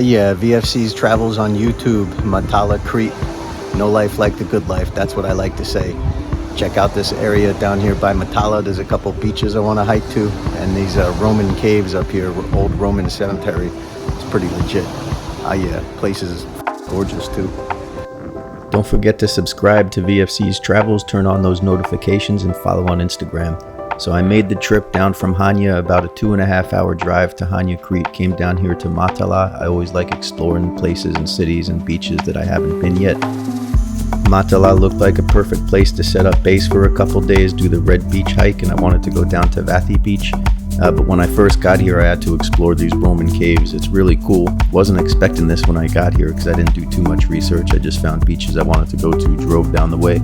Yeah, VFC's travels on YouTube, Matala, Crete. No life like the good life. That's what I like to say. Check out this area down here by Matala. There's a couple beaches I want to hike to, and these Roman caves up here, old Roman cemetery. It's pretty legit. Yeah, place is gorgeous too. Don't forget to subscribe to VFC's Travels, turn on those notifications, and follow on Instagram. So I made the trip down from Hania, about a 2.5 hour drive to Hania, Crete, came down here to Matala. I always like exploring places and cities and beaches that I haven't been yet. Matala looked like a perfect place to set up base for a couple days, do the Red Beach hike, and I wanted to go down to Vathi Beach. But when I first got here, I had to explore these Roman caves. It's really cool. Wasn't expecting this when I got here because I didn't do too much research. I just found beaches I wanted to go to, drove down the way.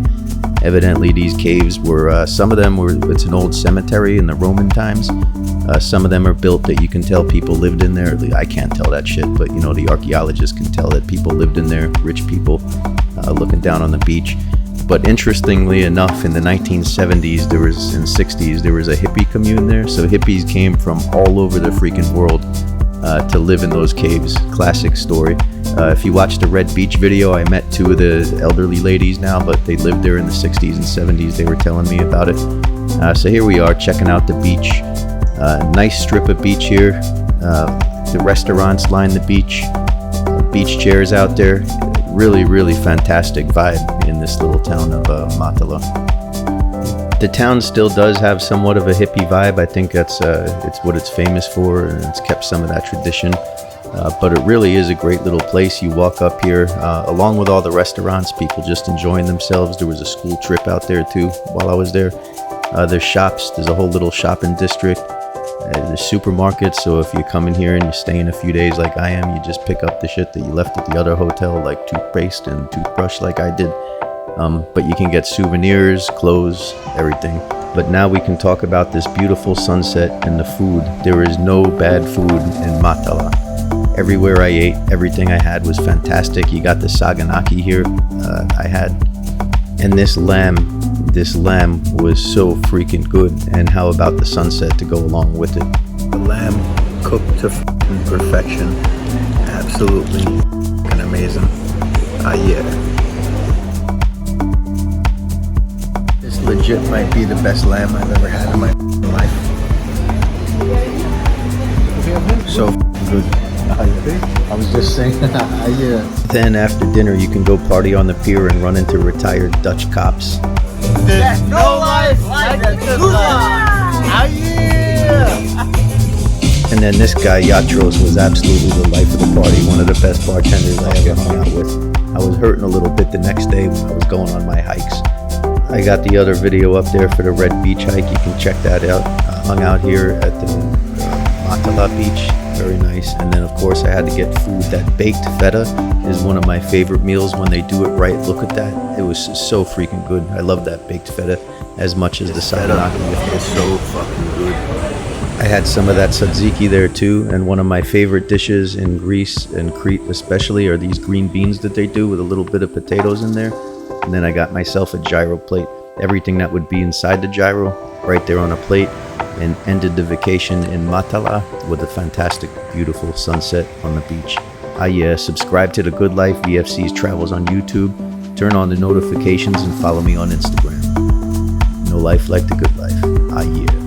Evidently, these caves were, some of them were, it's an old cemetery in the Roman times. Some of them are built that you can tell people lived in there. I can't tell that shit, but you know, the archaeologists can tell that people lived in there, rich people, looking down on the beach. But interestingly enough, in the 1970s, and 60s, there was a hippie commune there. So hippies came from all over the freaking world to live in those caves. Classic story. If you watch the Red Beach video, I met two of the elderly ladies now, but they lived there in the 60s and 70s. They were telling me about it. So here we are checking out the beach. Nice strip of beach here. The restaurants line the beach. Beach chairs out there. Really fantastic vibe in this little town of Matala. The town still does have somewhat of a hippie vibe. I think that's it's what it's famous for, and it's kept some of that tradition. But it really is a great little place. You walk up here, along with all the restaurants, people just enjoying themselves. There was a school trip out there too while I was there. There's shops. There's a whole little shopping district. There's supermarkets, so if you come in here and you're staying a few days like I am, you just pick up the shit that you left at the other hotel, like toothpaste and toothbrush like I did. But you can get souvenirs, clothes, everything. But now we can talk about this beautiful sunset and the food. There is no bad food in Matala. Everywhere I ate, everything I had was fantastic. You got the Saganaki here, I had. And this lamb was so freaking good. And how about the sunset to go along with it? The lamb cooked to perfection. Absolutely amazing. Yeah. This legit might be the best lamb I've ever had in my life. So good. I was just saying, yeah. Then after dinner, you can go party on the pier and run into retired Dutch cops. There's no life like the good life. Yeah. And then this guy, Yatros, was absolutely the life of the party. One of the best bartenders I ever hung out with. I was hurting a little bit the next day when I was going on my hikes. I got the other video up there for the Red Beach hike. You can check that out. I hung out here at the Matala beach. Very nice. And then of course I had to get food. That baked feta is one of my favorite meals when they do it right. Look at that. It was so freaking good. I love that baked feta as much as the Saganaki. It's so fucking good. I had some of that tzatziki there too, and one of my favorite dishes in Greece and Crete especially are these green beans that they do with a little bit of potatoes in there. And then I got myself a gyro plate. Everything that would be inside the gyro right there on a plate, and ended the vacation in Matala with a fantastic, beautiful sunset on the beach. Yeah, subscribe to The Good Life, VFC's Travels on YouTube. Turn on the notifications and follow me on Instagram. No life like the good life. Yeah.